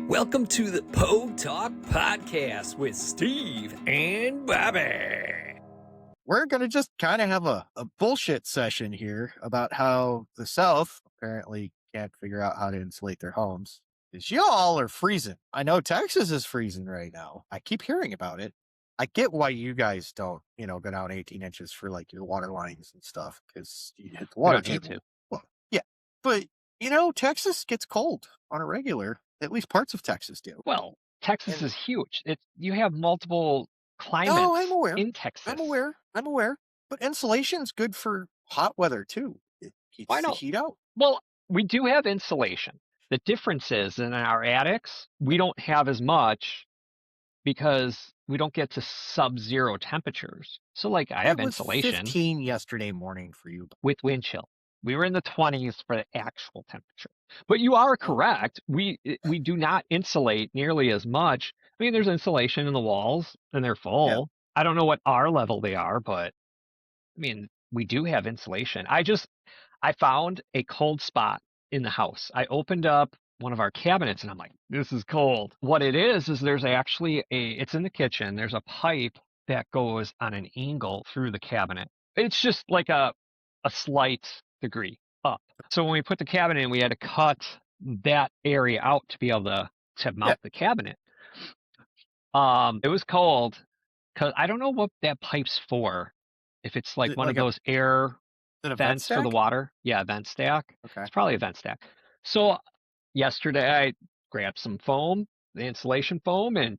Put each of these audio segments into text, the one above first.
Welcome to the POG Talk Podcast with Steve and Bobby. We're going to just kind of have a bullshit session here about how the South apparently can't figure out how to insulate their homes. Because y'all are freezing. I know Texas is freezing right now. I keep hearing about it. I get why you guys don't, go down 18 inches for like your water lines and stuff because you hit the water table. Well, yeah. But, Texas gets cold on a regular. At least parts of Texas do. Well, Texas is huge. You have multiple climates I'm aware. in Texas. I'm aware. But insulation's good for hot weather too. It keeps the heat out. Well, we do have insulation. The difference is in our attics, we don't have as much because we don't get to sub-zero temperatures. So like I have insulation. 15 yesterday morning for you. With wind chill. We were in the 20s for the actual temperature. But you are correct. We do not insulate nearly as much. I mean, there's insulation in the walls and they're full. Yeah. I don't know what our level they are, but I mean, we do have insulation. I found a cold spot in the house. I opened up one of our cabinets and I'm like, this is cold. What it is there's actually it's in the kitchen. There's a pipe that goes on an angle through the cabinet. It's just like a slight degree up. So when we put the cabinet in, we had to cut that area out to be able to mount the cabinet. It was cold because I don't know what that pipe's for. If it's like one of those air vents for the water. Yeah, vent stack. Okay. It's probably a vent stack. So yesterday I grabbed some foam, the insulation foam, and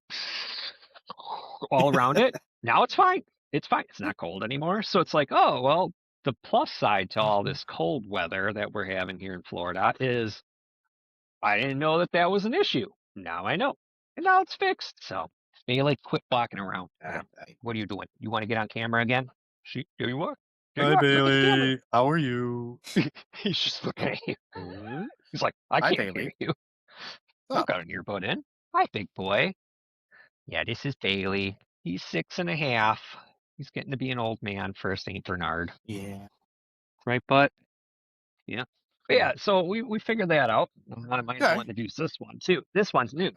all around it. Now it's fine. It's fine. It's not cold anymore. So it's like, oh, well, the plus side to all this cold weather that we're having here in Florida is I didn't know that was an issue. Now I know. And now it's fixed. So Bailey, quit walking around. What are you doing? You want to get on camera again? Do you what? Hi, Bailey. How are you? He's just looking at you. He's like, I can't hear you. I've got an earbud in. Hi, big boy. Yeah, this is Bailey. He's 6.5. He's getting to be an old man for a St. Bernard. Yeah. Right, but yeah. But yeah, so we figured that out. I might want to introduce this one too. This one's new.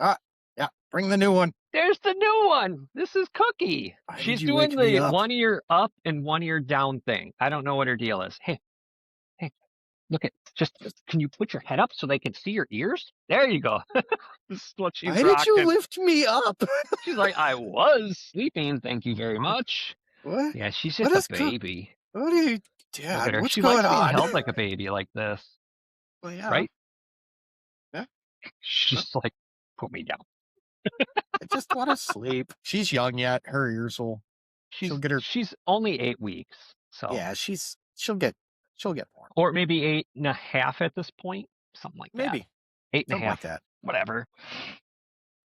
Yeah, bring the new one. There's the new one. This is Cookie. She's doing the 1 ear up and 1 ear down thing. I don't know what her deal is. Hey, look at just can you put your head up so they can see your ears? There you go. This is what she's rocking. Why did you lift me up? She's like, I was sleeping. Thank you very much. What? Yeah, she's just a baby. What are you, Dad? What's she going likes on? being held like a baby like this. Well, yeah. Right? Yeah. She's like, put me down. I just want to sleep. She's young yet. Her ears will. She's only 8 weeks. So yeah, she'll get more. Or maybe 8.5 at this point. Something like that. Maybe 8.5. Like that. Whatever.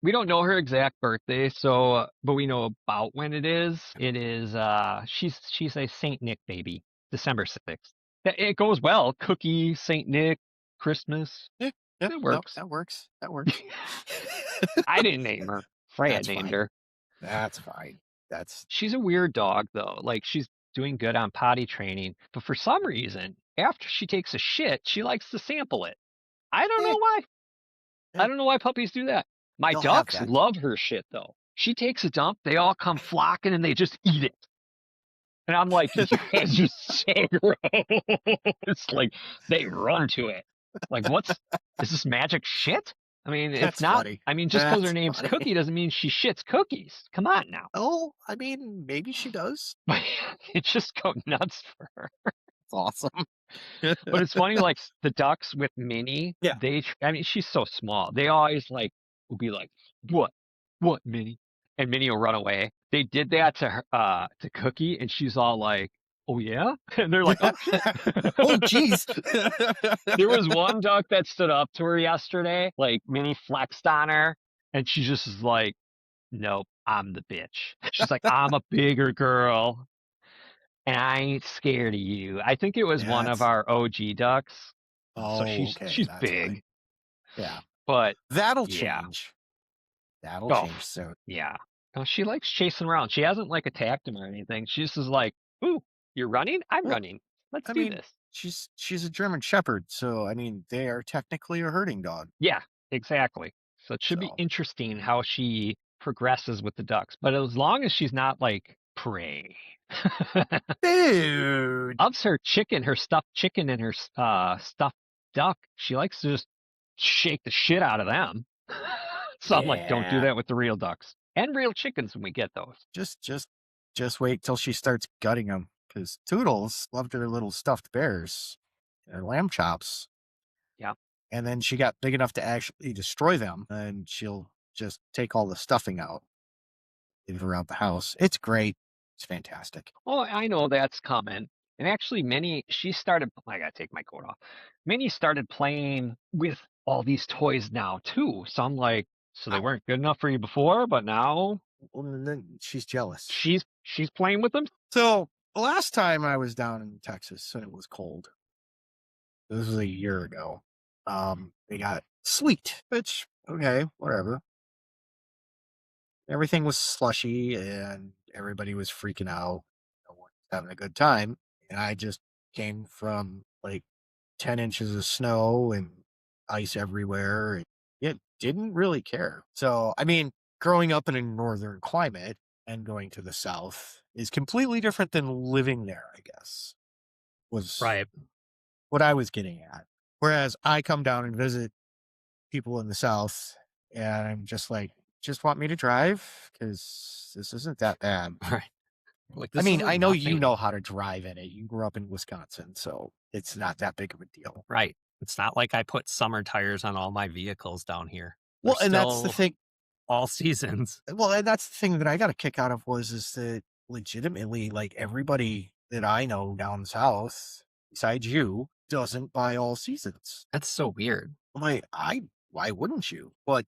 We don't know her exact birthday, so but we know about when it is. It is she's a Saint Nick baby, December 6th. It goes well. Cookie, Saint Nick, Christmas. Yeah, it works. That works. I didn't name her. Freya named her. That's fine. She's a weird dog though. Like she's doing good on potty training, but for some reason, after she takes a shit, she likes to sample it. I don't know why. I don't know why puppies do that. My ducks love her shit though. She takes a dump, they all come flocking and they just eat it. And I'm like, you guys are so gross. It's like they run to it. Like, is this magic shit? I mean, it's not. Funny. I mean, just because her name's Cookie doesn't mean she shits cookies. Come on now. Oh, I mean, maybe she does. It just go nuts for her. It's awesome. But it's funny, like the ducks with Minnie. Yeah. I mean, she's so small. They always will be like, what, Minnie? And Minnie will run away. They did that to her, to Cookie, and she's all like, oh yeah? And they're like, oh shit. Oh jeez. There was one duck that stood up to her yesterday, like Minnie flexed on her, and she just is like, nope, I'm the bitch. She's like, I'm a bigger girl, and I ain't scared of you. I think it was one of our OG ducks. Oh, so she's big. Funny. Yeah. But that'll change. That'll change soon. Yeah. No, she likes chasing around. She hasn't attacked him or anything. She just is like, ooh, you're running? I'm running. Let's do this. She's a German Shepherd, so I mean they are technically a herding dog. Yeah, exactly. So it should be So, interesting how she progresses with the ducks. But as long as she's not like prey. dude, Loves her chicken, her stuffed chicken and her stuffed duck. She likes to just shake the shit out of them. So I'm like, don't do yeah, that with the real ducks and real chickens when we get those. just wait till she starts gutting them, because Toodles loved her little stuffed bears, their lamb chops. Yeah. And then she got big enough to actually destroy them, and she'll just take all the stuffing out, leave it around the house. It's great. It's fantastic. Oh, I know that's common. And actually, she started, I gotta take my coat off. Minnie started playing with all these toys now too. So I'm like, so they Ah, weren't good enough for you before, but now well, and then she's jealous. she's playing with them. So the last time I was down in Texas and it was cold, this was a year ago. They got sleet, which, okay, whatever. Everything was slushy and everybody was freaking out. No one was having a good time. And I just came from like 10 inches of snow and ice everywhere. And it didn't really care. So, I mean, growing up in a northern climate and going to the south is completely different than living there, I guess, was Right. what I was getting at. Whereas I come down and visit people in the south and I'm just like, just want me to drive because this isn't that bad. Right. Like, I this mean, is I know you nothing. know how to drive in it. You grew up in Wisconsin, so it's not that big of a deal. Right. It's not like I put summer tires on all my vehicles down here. They're Well, and that's the still thing. all seasons. Well, and that's the thing that I got a kick out of is that legitimately, like everybody that I know down south, besides you, doesn't buy all seasons. That's so weird. I'm like, why wouldn't you? Well, like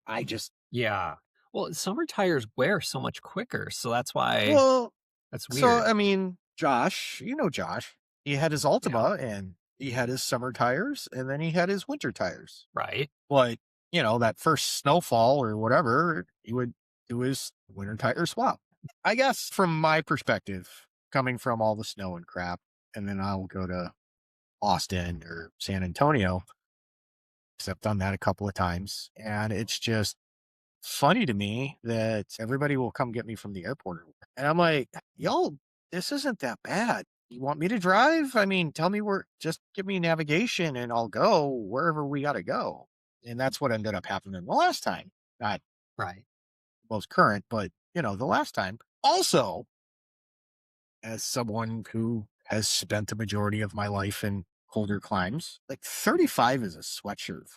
I just, Yeah. Well, summer tires wear so much quicker, so that's why well, that's so weird. I mean, Josh, you know Josh, he had his Yeah. Altima and he had his summer tires and then he had his winter tires. Right. But, that first snowfall or whatever, he would do his winter tire swap. I guess from my perspective, coming from all the snow and crap, and then I'll go to Austin or San Antonio, because I've done that a couple of times. And it's just funny to me that everybody will come get me from the airport. And I'm like, y'all, this isn't that bad. You want me to drive? I mean, tell me just give me navigation and I'll go wherever we got to go. And that's what ended up happening the last time. Not Right. most current, but the last time. Also, as someone who has spent the majority of my life in colder climes, like 35 is a sweatshirt,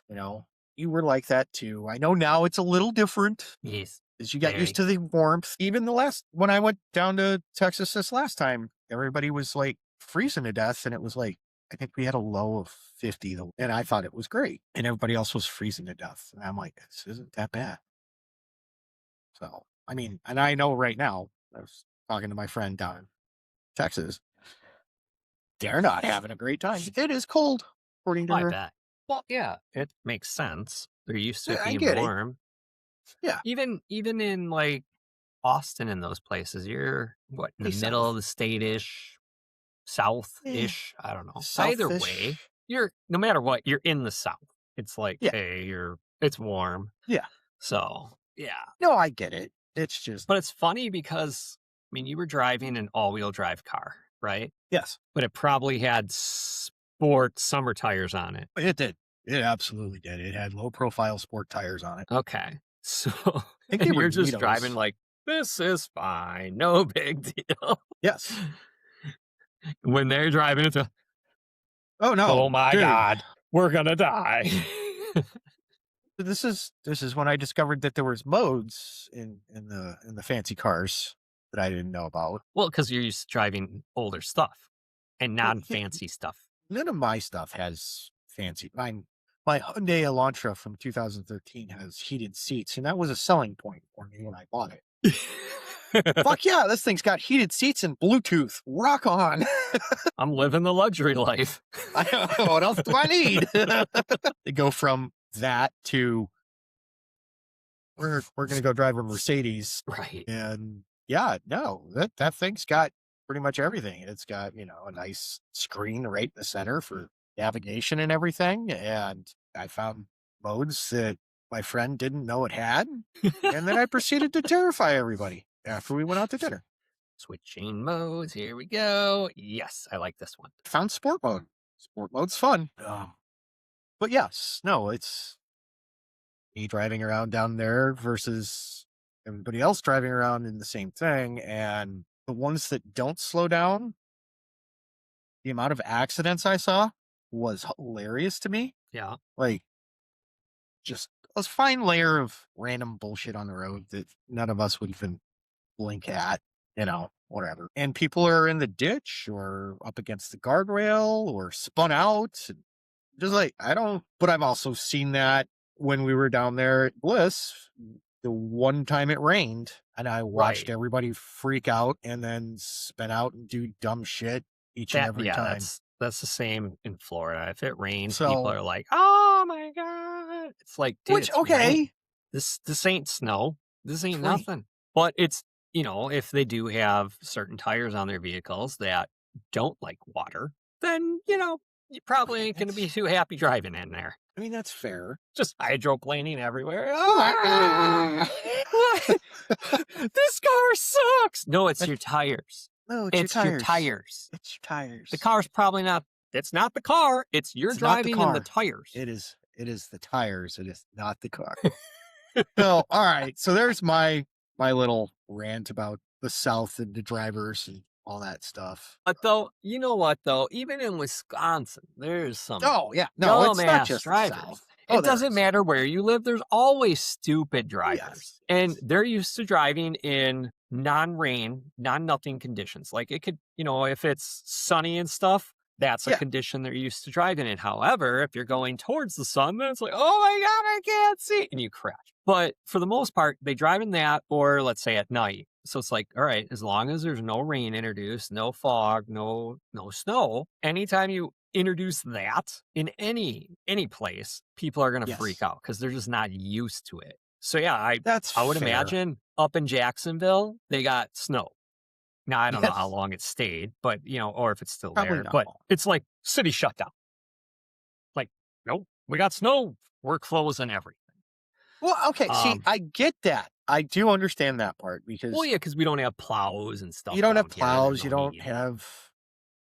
You were like that too. I know now it's a little different Yes. as you got used to the warmth. Even when I went down to Texas this last time, everybody was like freezing to death. And it was like, I think we had a low of 50 and I thought it was great. And everybody else was freezing to death. And I'm like, this isn't that bad. So, I mean, and I know right now, I was talking to my friend down in Texas. They're not having a great time. It is cold, according to I her. bet. Well, yeah, it makes sense. They're used to it I being get it. warm. Yeah. Even in like Austin and those places, you're what, in the Hey, middle south. of the state-ish, south-ish. I don't know. Either way, South-ish. you're no matter what, you're in the south. It's like, Yeah. hey, it's warm. Yeah. So yeah. No, I get it. It's just, But it's funny because I mean you were driving an all-wheel drive car, right? yes, But it probably had sport summer tires on it. it did. It absolutely did. It had low profile sport tires on it. Okay. So I think they and were you're just Nitos. driving like, this is fine, no big deal. Yes. When they're driving, it's Oh no. oh my dude. God, we're gonna die. This is when I discovered that there was modes in the fancy cars that I didn't know about. Well, because you're used to driving older stuff and non-fancy stuff. None of my stuff has fancy. My Hyundai Elantra from 2013 has heated seats, and that was a selling point for me when I bought it. Fuck yeah, this thing's got heated seats and Bluetooth. Rock on. I'm living the luxury life. What else do I need? They go from that to we're gonna go drive a Mercedes, Right. and yeah, no, that thing's got pretty much everything. It's got a nice screen right in the center for navigation and everything, and I found modes that my friend didn't know it had. And then I proceeded to terrify everybody after we went out to dinner. Switching modes. Here we go. Yes, I like this one. Found sport mode. Sport mode's fun. But yes, no, it's me driving around down there versus everybody else driving around in the same thing. And the ones that don't slow down, the amount of accidents I saw was hilarious to me. Yeah. Like, just a fine layer of random bullshit on the road that none of us would even blink at, whatever. And people are in the ditch or up against the guardrail or spun out. Just like, but I've also seen that when we were down there at Bliss, the one time it rained, and I watched everybody freak out and then spin out and do dumb shit and every time. That's the same in Florida. If it rains, So, people are like, "Oh my god!" It's like, dude, which okay, this ain't snow. This ain't Right. nothing. But it's if they do have certain tires on their vehicles that don't like water, then you probably ain't going to be too happy driving in there. I mean, that's fair. Just hydroplaning everywhere. This car sucks. No, it's your tires. No, It's your tires. It's your tires. The car's probably not. It's not the car. It's you're It's not the driving in the car. tires. It is the tires. It is not the car. So, all right. So there's my little rant about the South and the drivers and all that stuff. But though, you know what though? Even in Wisconsin, there's some Oh yeah, no, it's not dumbass just the drivers. South. It doesn't matter where you live. There's always stupid drivers. Yes. And they're used to driving in non-rain, non-nothing conditions. Like it could, if it's sunny and stuff, that's a condition they're used to driving in. However, if you're going towards the sun, then it's like, oh my God, I can't see. And you crash. But for the most part, they drive in that, or let's say at night. So it's like, all right, as long as there's no rain introduced, no fog, no snow, anytime you introduce that in any place, people are going to freak out because they're just not used to it. So yeah, I would imagine up in Jacksonville, they got snow. Now, I don't know how long it stayed, but or if it's still Probably there, not but long. it's like city shutdown. Like, nope, we got snow. We're closing everything. Well, okay. See, I get that. I do understand that part because because we don't have plows and stuff. you don't have down here. plows, you No don't need. have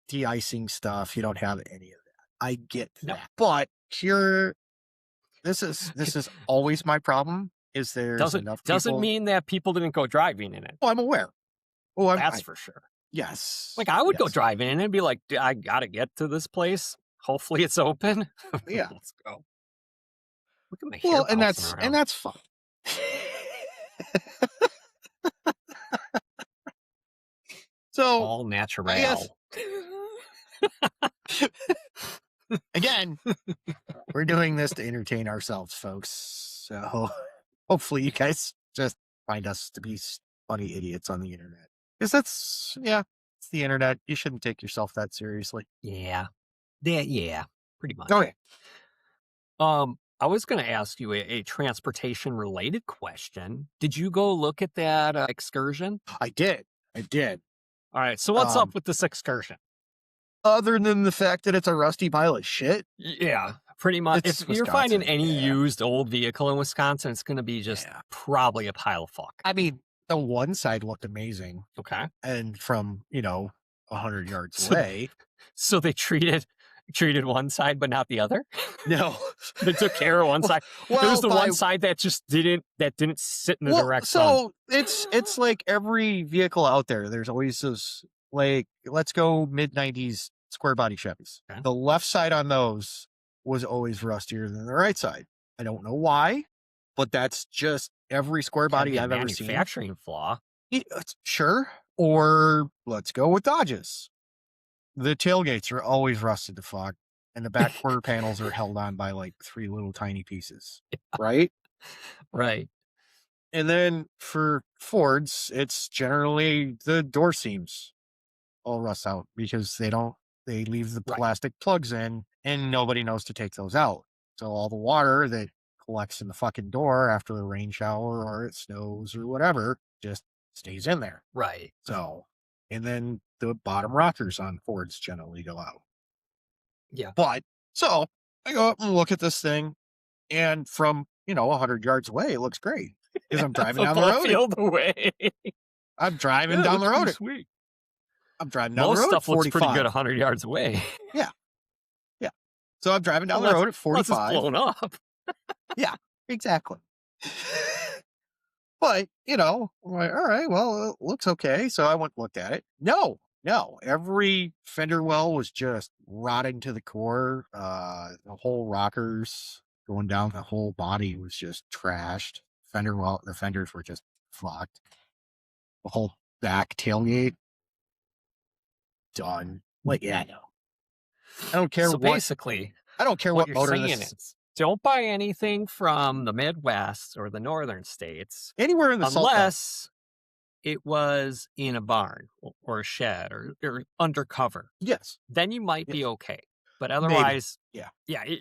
de-icing stuff, you don't have any of that. I get No. that. But here, this is always my problem. Is there enough people? Doesn't mean that people didn't go driving in it. Oh, I'm aware. Oh, That's for sure. Yes. Like I would go driving in and be like, I gotta get to this place. Hopefully it's open. Yeah. Let's go. Look at my hair. Well, and bouncing around. that's fun. So all natural. Again, we're doing this to entertain ourselves, folks. So hopefully you guys just find us to be funny idiots on the internet. Because it's the internet. You shouldn't take yourself that seriously. Yeah. Yeah, pretty much. Okay. I was going to ask you a transportation related question. Did you go look at that excursion? I did. All right. So what's up with this excursion? Other than the fact that it's a rusty pile of shit. Yeah, pretty much. It's If you're Wisconsin, finding any used old vehicle in Wisconsin, it's going to be just probably a pile of fuck. I mean, the one side looked amazing. Okay. And from, 100 yards away. So they treated one side, but not the other? No. They took care of one side. Well, There's the one side that just didn't sit in the direct sun. So it's like every vehicle out there, there's always those, like, let's go mid-90s square body Chevys. Okay. The left side on those was always rustier than the right side. I don't know why, but that's just every square body I've ever seen. Manufacturing flaw. Sure. Or let's go with Dodges. The tailgates are always rusted to fuck, and the back quarter panels are held on by like 3 little tiny pieces. Right? Right. And then for Fords, it's generally the door seams all rust out because they leave the plastic plugs in and nobody knows to take those out. So all the water that collects in the fucking door after a rain shower or it snows or whatever just stays in there. Right. So, and then the bottom rockers on Fords generally go out. Yeah. But so I go up and look at this thing, and from 100 yards away, it looks great because I'm driving down the Football road. field away. I'm driving down the road. Sweet. I'm driving down Most the road at stuff looks pretty good 45. 100 yards away. Yeah. Yeah. So I'm driving down the road at Unless it's 45. blown up. Yeah, exactly. But, I'm like, all right, well, it looks okay. So I went and looked at it. No. Every fender well was just rotting to the core. The whole rockers going down the whole body was just trashed. The fenders were just fucked. The whole back tailgate, done. Like, yeah, no. I don't care So what. basically, I don't care what what you're motor saying this is, don't buy anything from the Midwest or the northern states anywhere in the Salt Belt. unless it was in a barn or a shed or undercover. Yes. Then you might be Yes. okay. But otherwise, Yeah. I mean,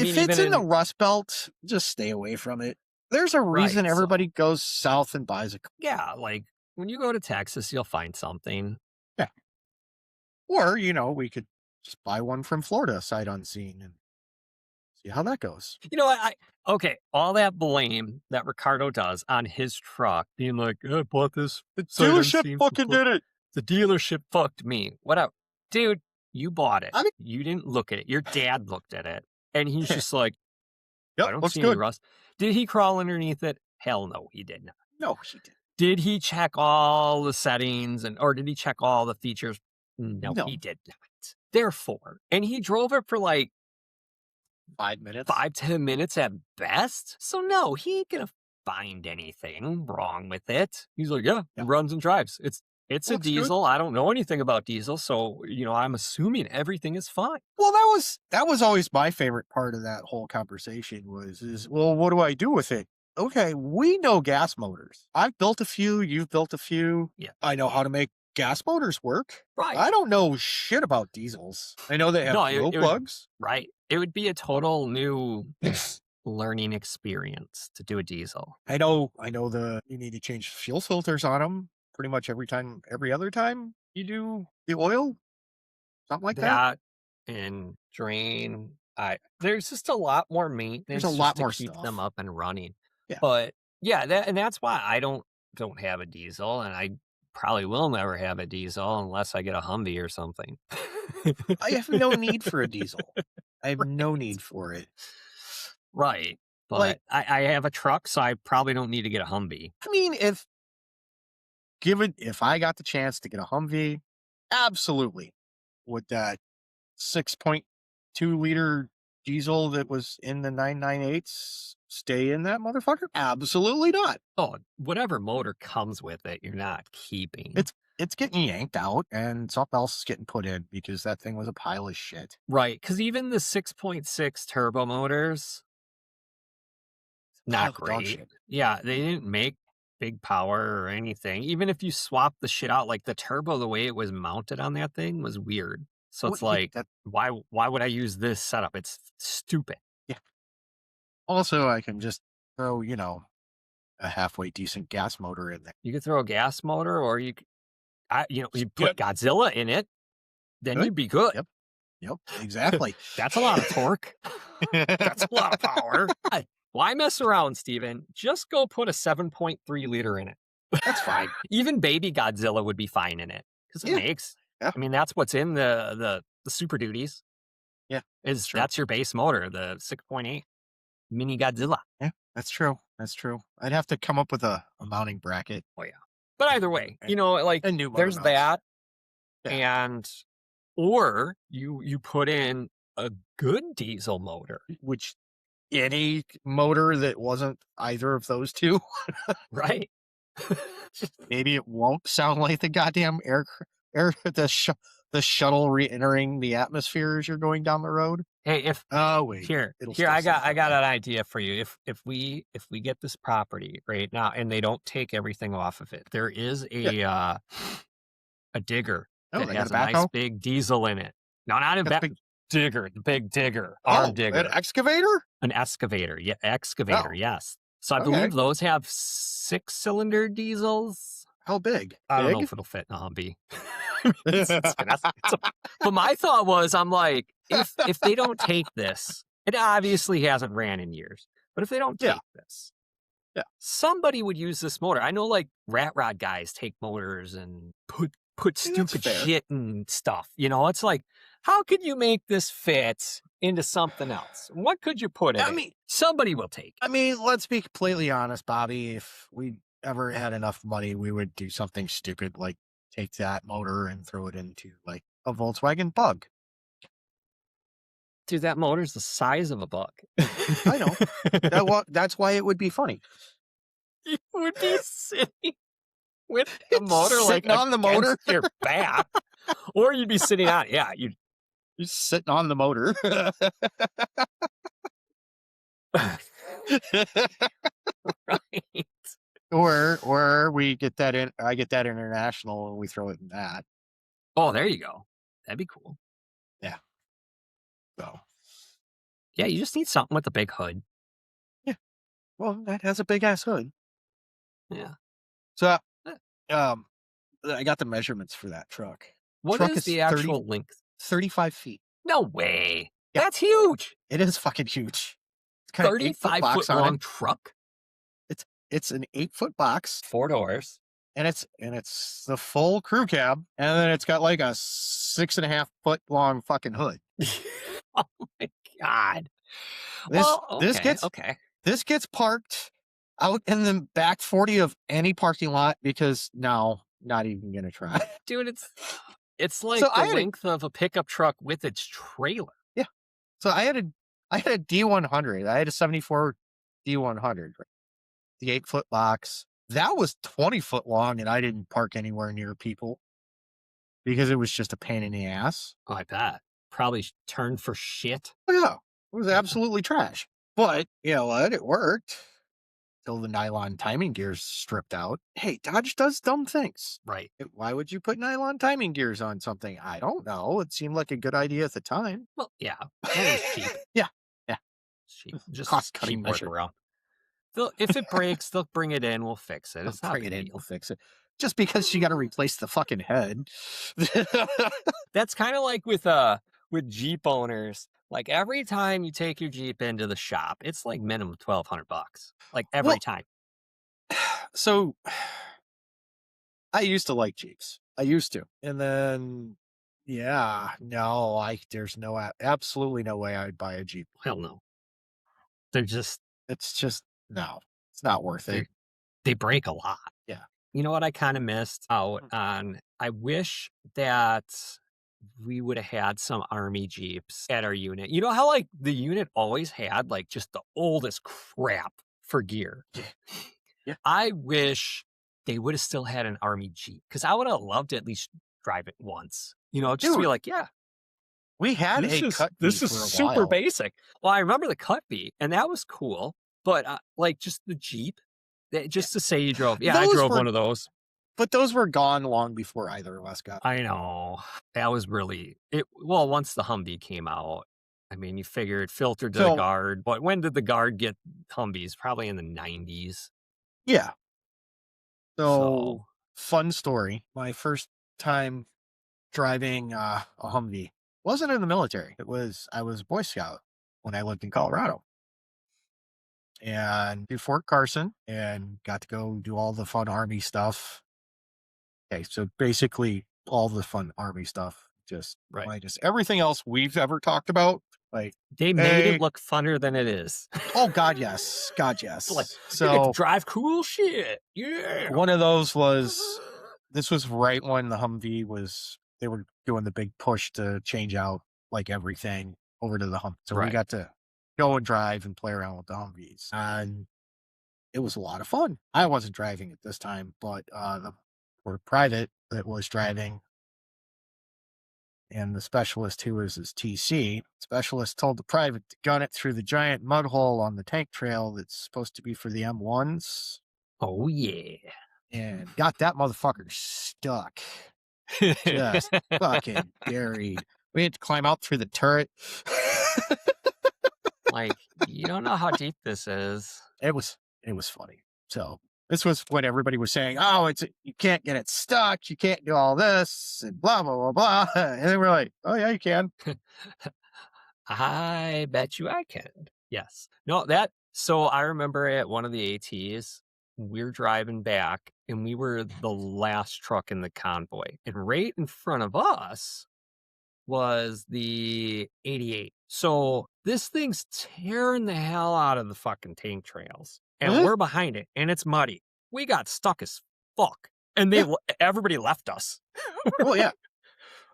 if it's even in the Rust Belt, just stay away from it. There's a reason Right, so- everybody goes south and buys a car. yeah, like when you go to Texas, you'll find something. Or, we could just buy one from Florida sight unseen and see how that goes. You know what? Okay, all that blame that Ricardo does on his truck, being like, I bought this. The sight dealership unseen fucking for- did it. The dealership fucked me. Whatever. Dude, you bought it. I mean- You didn't look at it. Your dad looked at it. And he's just like, I Yep, don't looks see any good. rust. Did he crawl underneath it? Hell no, he did not. No, he didn't. Did he check all the settings or did he check all the features? No, No. he did not. Therefore, and he drove it for like 5 minutes. 5-10 minutes at best. So no, he ain't gonna find anything wrong with it. He's like, yeah, Yeah. it runs and drives. It's a Looks good. diesel. I don't know anything about diesel, so I'm assuming everything is fine. Well, that was always my favorite part of that whole conversation is, well, what do I do with it? Okay, we know gas motors. I've built a few. You've built a few. Yeah. I know how to make gas motors work. Right. I don't know shit about diesels. I know they have glow plugs. Right. It would be a total new learning experience to do a diesel. I know you need to change fuel filters on them pretty much every other time you do the oil. Something like that. And drain. There's just a lot more maintenance. There's a lot to more keep stuff. them up and running. Yeah. But yeah, that's why I don't have a diesel, and I probably will never have a diesel unless I get a Humvee or something. I have no need for a diesel. I have no need for it. Right. But Like- I have a truck, so I probably don't need to get a Humvee. I mean, if I got the chance to get a Humvee, absolutely. Would that 6.2 liter diesel that was in the 998s stay in that motherfucker? Absolutely not. Oh, whatever motor comes with it, you're not keeping. It's getting yanked out and something else is getting put in because that thing was a pile of shit. Right, because even the 6.6 turbo motors, not Pile of dog great. shit. Yeah, they didn't make big power or anything. Even if you swap the shit out, like the turbo, the way it was mounted on that thing was weird. So it's Well, like, why would I use this setup? It's stupid. Also, I can just throw, a halfway decent gas motor in there. You could throw a gas motor, or you put Godzilla in it, then Good. you'd be good. Yep, exactly. That's a lot of torque. That's a lot of power. Why mess around, Steven? Just go put a 7.3 liter in it. That's fine. Even baby Godzilla would be fine in it because it Yeah. makes. Yeah. I mean, that's what's in the Super Duties. Yeah, That's your base motor, the 6.8 mini Godzilla. Yeah, that's true. I'd have to come up with a mounting bracket. But either way, And- like And new motor there's mounts. that, Yeah. or you put in a good diesel motor, Which any motor that wasn't either of those two, right? maybe it won't sound like the goddamn the shuttle re-entering the atmosphere as you're going down the road. Hey, Oh wait, Here, it'll I still got sound an like idea for you. If we get this property right now and they don't take everything off of it, there is a digger Oh, that they got has a a nice backhoe? big diesel in it. No, not a That's big. digger, the big digger, Oh, arm digger, an excavator? an excavator. Yeah, excavator. Oh. Yes. So I Okay. believe those have 6-cylinder diesels. How big? I don't know Big? if it'll fit in a Humvee. But my thought was, I'm like, if they don't take this, it obviously hasn't ran in years. But if they don't Yeah. take this, Yeah. somebody would use this motor. I know like rat rod guys take motors and put stupid shit and stuff. You know, it's like, how could you make this fit into something else? What could you put in it? Somebody will take it. I mean, let's be completely honest, Bobby. If we ever had enough money, we would do something stupid like take that motor and throw it into like a Volkswagen Bug. Dude, that motor's the size of a bug. I know. That's why it would be funny. You would be sitting with the motor like on the motor, your back, or you'd be sitting on. Yeah, you're sitting on the motor. Right. Or we get that in. I get that international, and we throw it in that. Oh, there you go. That'd be cool. Yeah. So. Yeah, you just need something with a big hood. Yeah. Well, that has a big ass hood. Yeah. So, I got the measurements for that truck. What truck is the actual length? 35 feet. No way. Yeah. That's huge. It is fucking huge. It's 35-foot long truck. It's an 8-foot box, 4 doors, and it's the full crew cab, and then it's got like a 6.5 foot long fucking hood. Oh my god! This gets parked out in the back 40 of any parking lot because now not even gonna try. Dude, it's like the length of a pickup truck with its trailer. Yeah. So I had a D100. I had a 74 D100. The 8-foot box. That was 20 foot long, and I didn't park anywhere near people because it was just a pain in the ass. Oh, I bet. Probably turned for shit. Oh, yeah. It was absolutely trash. But you know what? It worked till the nylon timing gears stripped out. Hey, Dodge does dumb things. Right. Why would you put nylon timing gears on something? I don't know. It seemed like a good idea at the time. Well, yeah. And it's cheap. Yeah. Yeah. It's cheap. Just cost-cutting measure around. If it breaks, they'll bring it in. We'll fix it. It's not bring it in. We'll fix it. Just because you got to replace the fucking head. That's kind of like with Jeep owners. Like every time you take your Jeep into the shop, it's like minimum $1,200. Like every time. So I used to like Jeeps. I used to, and then there's absolutely no way I'd buy a Jeep. Hell no. It's not worth it. They break a lot. Yeah. You know what I kind of missed out on? I wish that we would have had some Army Jeeps at our unit. You know how like the unit always had like just the oldest crap for gear? Yeah. I wish they would have still had an Army Jeep because I would have loved to at least drive it once. You know, just to be like, yeah. We had this is super basic. Well, I remember the Cut V, and that was cool. But like just the Jeep, just to say you drove. Yeah, I drove one of those. But those were gone long before either of us got. I know. That was really it. Well, once the Humvee came out, I mean, you figure it filtered to the Guard. But when did the Guard get Humvees? Probably in the 90s. Yeah. So fun story. My first time driving a Humvee wasn't in the military. I was a Boy Scout when I lived in Colorado. And to Fort Carson and got to go do all the fun Army stuff. Okay, so basically all the fun Army stuff, just minus everything else we've ever talked about. Like they made it look funner than it is. Oh God, yes, God, yes. Like, so you get to drive cool shit. Yeah. One of those this was right when the Humvee they were doing the big push to change out like everything over to the Humvee. So we got to go and drive and play around with the Humvees. And it was a lot of fun. I wasn't driving at this time, but the private that was driving and the specialist who was his TC, specialist told the private to gun it through the giant mud hole on the tank trail that's supposed to be for the M1s. Oh, yeah. And got that motherfucker stuck. Just fucking buried. We had to climb out through the turret. Like, you don't know how deep this is. It was funny. So this was when everybody was saying, "Oh, you can't get it stuck. You can't do all this and blah blah blah blah." And then we're like, "Oh yeah, you can." I bet you I can. Yes. No, that So I remember at one of the ATs, we're driving back and we were the last truck in the convoy. And right in front of us was the 88. So this thing's tearing the hell out of the fucking tank trails. And Huh? we're behind it and it's muddy. We got stuck as fuck. And Yeah. everybody left us. Oh yeah.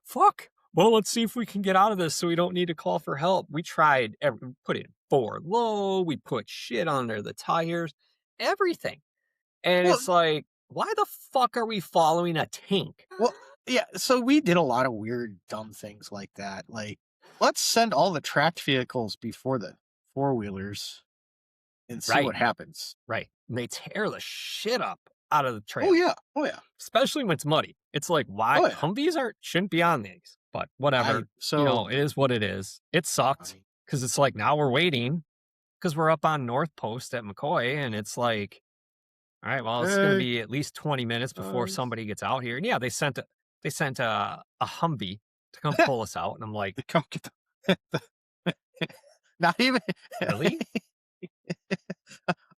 Fuck. Well, let's see if we can get out of this so we don't need to call for help. We tried, put it forward low, we put shit under the tires, everything. And Well, it's like, why the fuck are we following a tank? well, yeah. So we did a lot of weird, dumb things like that. Like, let's send all the tracked vehicles before the four wheelers and see Right, what happens. right. And they tear the shit up out of the trail, Oh yeah. Oh yeah. especially when it's muddy. It's like, why? Oh yeah. Humvees shouldn't be on these, but whatever. So It is what it is. It I sucked mean, because it's like now we're waiting because we're up on North Post at McCoy and it's like, all right, well, it's going to hey, be at least 20 minutes before guys. somebody gets out here. And yeah, they sent a Humvee to come pull us out. And I'm like, Come get the not even really?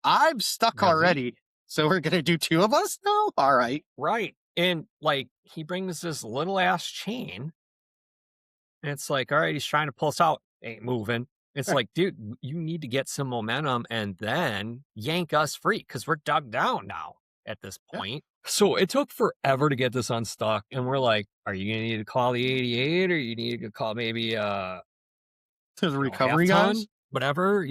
I'm stuck Really? already. So we're gonna do two of us now? All right. Right. And like, he brings this little ass chain. And it's like, all right, he's trying to pull us out. Ain't moving. It's Right. like, dude, you need to get some momentum and then yank us free because we're dug down now at this Yeah. point. So it took forever to get this unstuck. And we're like, are you going to need to call the 88 or you need to call maybe To the you know, recovery half ton, guys. whatever,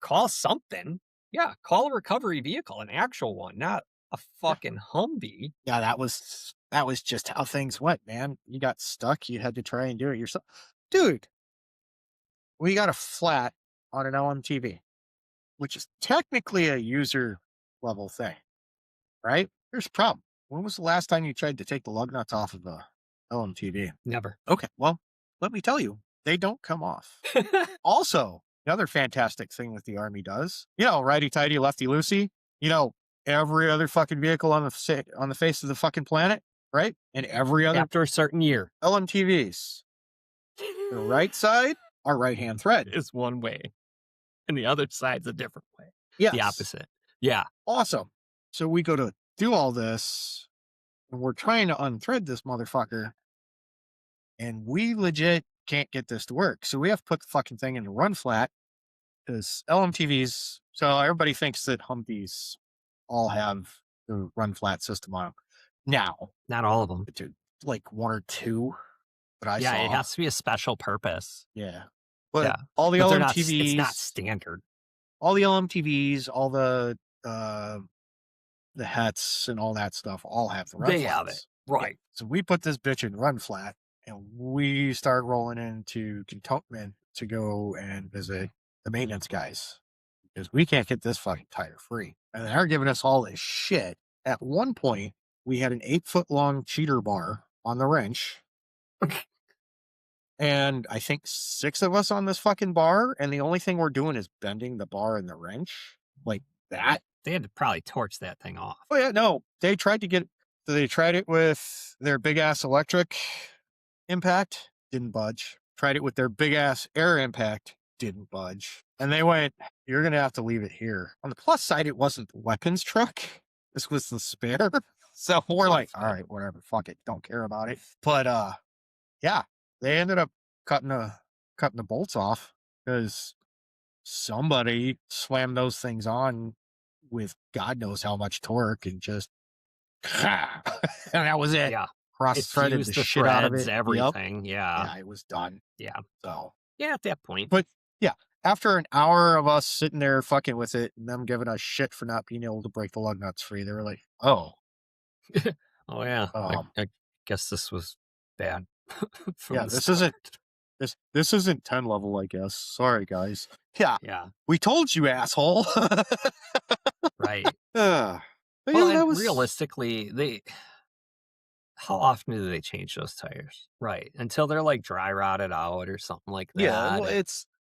call something. Yeah, call a recovery vehicle, an actual one, not a Yeah. fucking Humvee. Yeah, that was just how things went, man. You got stuck, you had to try and do it yourself. Dude, we got a flat on an LMTV, which is technically a user level thing, right? Here's a problem. When was the last time you tried to take the lug nuts off of the LMTV? Never. Okay, well, let me tell you, they don't come off. Also, another fantastic thing that the Army does, righty tighty, lefty loosey, every other fucking vehicle on the face of the fucking planet, right? And every other After a certain year LMTVs, the right side are right hand thread. is one way, and the other side's a different way. Yes. The opposite. Yeah. Awesome. So we go to do all this, and we're trying to unthread this motherfucker, and we legit can't get this to work. So we have to put the fucking thing in the run flat because LMTVs. So everybody thinks that Humvees all have the run flat system on them. Now, Not all of them. dude, like one or two that I Yeah, saw. it has to be a special purpose. Yeah, but Yeah. all the But they're LMTVs, not, it's not standard. all the LMTVs, all the HETs and all that stuff all have the run They flats. have it. Right. So we put this bitch in run flat and we start rolling into Cantonment to go and visit the maintenance guys because we can't get this fucking tire free. And they're giving us all this shit. At one point, we had an 8-foot long cheater bar on the wrench. And I think 6 of us on this fucking bar. And the only thing we're doing is bending the bar and the wrench like that. They had to probably torch that thing off. Oh yeah, no. They tried it with their big ass electric impact, didn't budge. Tried it with their big ass air impact, didn't budge. And they went, you're gonna have to leave it here. On the plus side, it wasn't the weapons truck. This was the spare. So we're like, all right, whatever, fuck it. Don't care about it. But yeah, they ended up cutting the bolts off because somebody slammed those things on with God knows how much torque and just and that was it. Yeah. Cross It threaded fused the shit out of threads, it. Yep. everything. Yeah. Yeah, it was done. Yeah. So Yeah, at that point. But yeah, after an hour of us sitting there fucking with it and them giving us shit for not being able to break the lug nuts free, they were like, oh. Oh yeah. Um, I guess this was bad. from yeah, the this start. this isn't 10 level, I guess. Sorry, guys. Yeah, Yeah. we told you, asshole. Right. But Well, yeah, that and was realistically, how often do they change those tires? Right. Until they're like dry rotted out or something like that. yeah. Well, and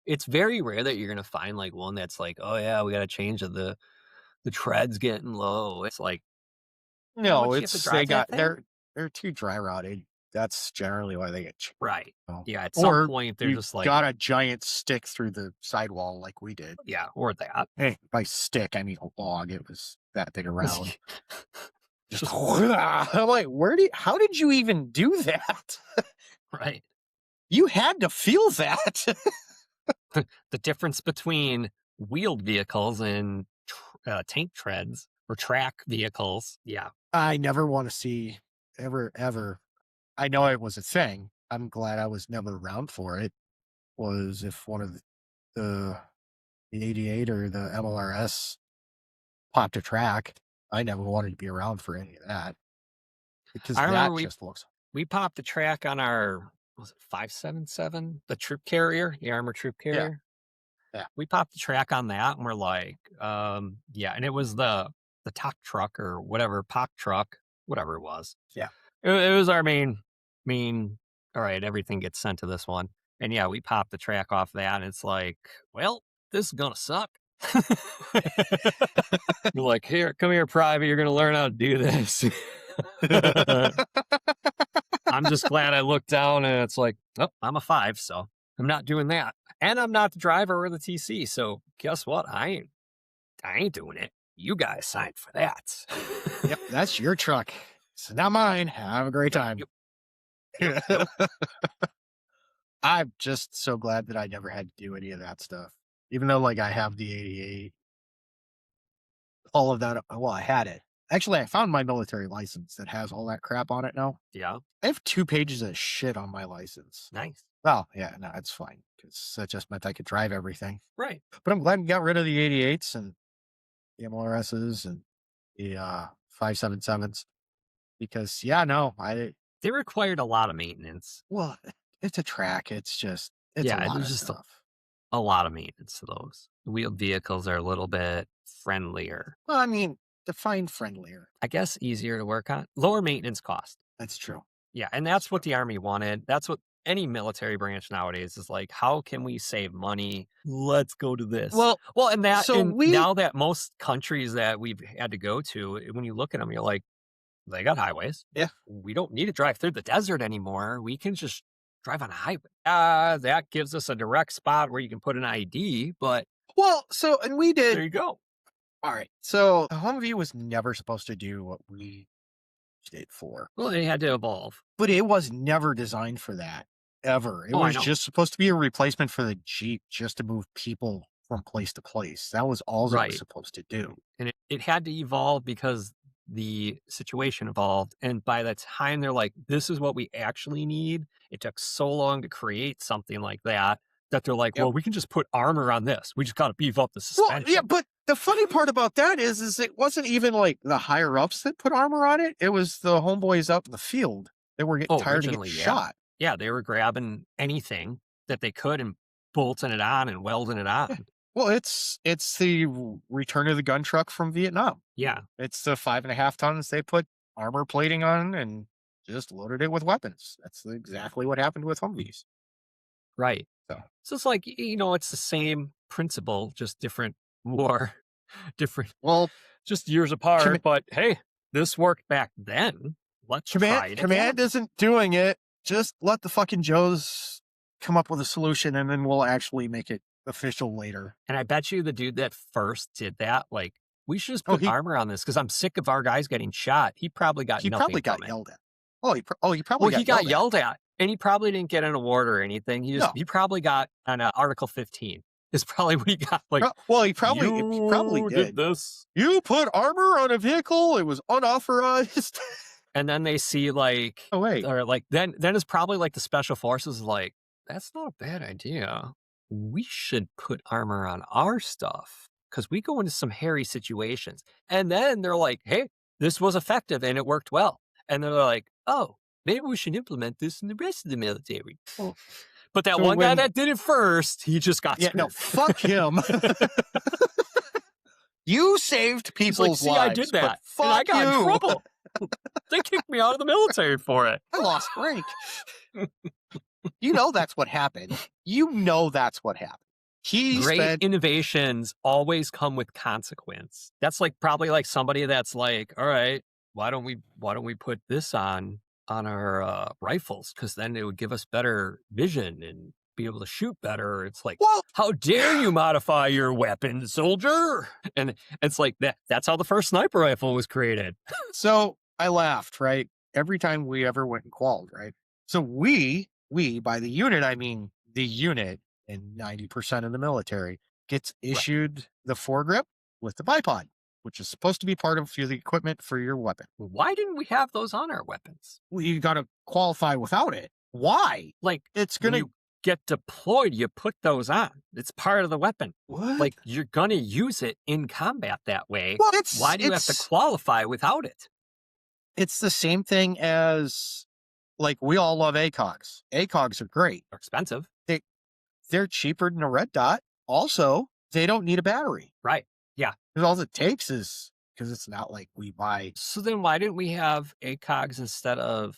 it's very rare that you're gonna find like one that's like, oh yeah, we gotta change the tread's getting low. It's like, how no, much you have to it's drive that thing? they're too dry rotted. That's generally why they get cheap. Right. Oh. Yeah. At some Or point, they're you just like, got a giant stick through the sidewall like we did. yeah, or that. Hey, by stick, I mean a log. It was that big around. Just, Just- I'm like, how did you even do that? right. You had to feel that. The difference between wheeled vehicles and tank treads or track vehicles. Yeah. I never want to see ever. I know it was a thing. I'm glad I was never around for it. Was if one of the 88 or the MLRS popped a track, I never wanted to be around for any of that because I remember that just looks. we popped the track on our, was it 577, the troop carrier, the armored troop carrier. Yeah. We popped the track on that and we're like, yeah. And it was the TOC truck or whatever, POC truck, whatever it was. Yeah. It was our main, all right, everything gets sent to this one. And yeah, we popped the track off that and it's like, well, this is going to suck. You're like, here, come here, private. You're going to learn how to do this. I'm just glad I looked down and it's like, oh, I'm a 5, so I'm not doing that. And I'm not the driver or the TC. So guess what? I ain't doing it. You guys signed for that. Yep, that's your truck. It's not mine. Have a great time. Yep. I'm just so glad that I never had to do any of that stuff. Even though, like, I have the 88, all of that. Well, I had it. Actually, I found my military license that has all that crap on it now. Yeah. I have 2 pages of shit on my license. Nice. Well, yeah, no, it's fine because that just meant I could drive everything. Right. But I'm glad we got rid of the 88s and the MLRSs and the 577s because, yeah, no, They required a lot of maintenance. well, it's a track. It's a lot there's of just stuff. a lot of maintenance to those. Wheeled vehicles are a little bit friendlier. Well, I mean, define friendlier. I guess easier to work on. Lower maintenance cost. That's true. Yeah. And that's what the Army wanted. That's what any military branch nowadays is like. How can we save money? Let's go to this. Well, and that, so now that most countries that we've had to go to, when you look at them, you're like, they got highways. Yeah. We don't need to drive through the desert anymore. We can just drive on a highway. That gives us a direct spot where you can put an ID, but well, so, and we did. there you go. All right. So the Humvee was never supposed to do what we did for. Well, they had to evolve. But it was never designed for that, ever. It was just supposed to be a replacement for the Jeep just to move people from place to place. That was all it was supposed to do. And it had to evolve because the situation evolved. And by the time they're like, this is what we actually need, it took so long to create something like that they're like, well, we can just put armor on this. We just got to beef up the suspension. Well, yeah, but the funny part about that is it wasn't even like the higher ups that put armor on it. It was the homeboys up in the field that were getting tired of getting shot. Yeah, they were grabbing anything that they could and bolting it on and welding it on. Yeah. Well, it's the return of the gun truck from Vietnam. Yeah. It's the 5.5 tons they put armor plating on and just loaded it with weapons. That's exactly what happened with Humvees. Right. So it's like, it's the same principle, just different war, just years apart. But hey, this worked back then. Let's try it. Command isn't doing it. Just let the fucking Joes come up with a solution and then we'll actually make it official later. And I bet you the dude that first did that, like, we should just put armor on this because I'm sick of our guys getting shot. He probably got yelled at. He got yelled at. And he probably didn't get an award or anything. He probably got an Article 15. Is probably what he got. Like, he probably did this. You put armor on a vehicle. It was unauthorized. And then they see like, oh wait, or like then it's probably like the special forces like, that's not a bad idea. We should put armor on our stuff because we go into some hairy situations. And then they're like, hey, this was effective and it worked well. And they're like, oh, maybe we should implement this in the rest of the military. Oh. But that one guy that did it first, he just got screwed. No, fuck him. You saved people's lives. I did that. Fuck and I got in trouble. They kicked me out of the military for it. I lost rank. That's what happened. That's what happened. Great innovations always come with consequence. That's like probably like somebody that's like, all right, why don't we put this on on our rifles, because then it would give us better vision and be able to shoot better. It's like, Well, how dare you modify your weapon, soldier? And it's like that's how the first sniper rifle was created. so I laughed, right? Every time we ever went and qualled, right? So we, by the unit, I mean the unit, and 90% of the military gets issued the foregrip with the bipod, which is supposed to be part of the equipment for your weapon. Why didn't we have those on our weapons? Well, you got to qualify without it. Why? Like, It's when going to you get deployed, you put those on. It's part of the weapon. what? Like, you're gonna use it in combat that way. Well, Why do you have to qualify without it? It's the same thing as, like, we all love ACOGs. ACOGs are great. They're expensive. They're cheaper than a red dot. Also, they don't need a battery. Right. Because all it takes is, because it's not like we buy. So then why didn't we have ACOGs instead of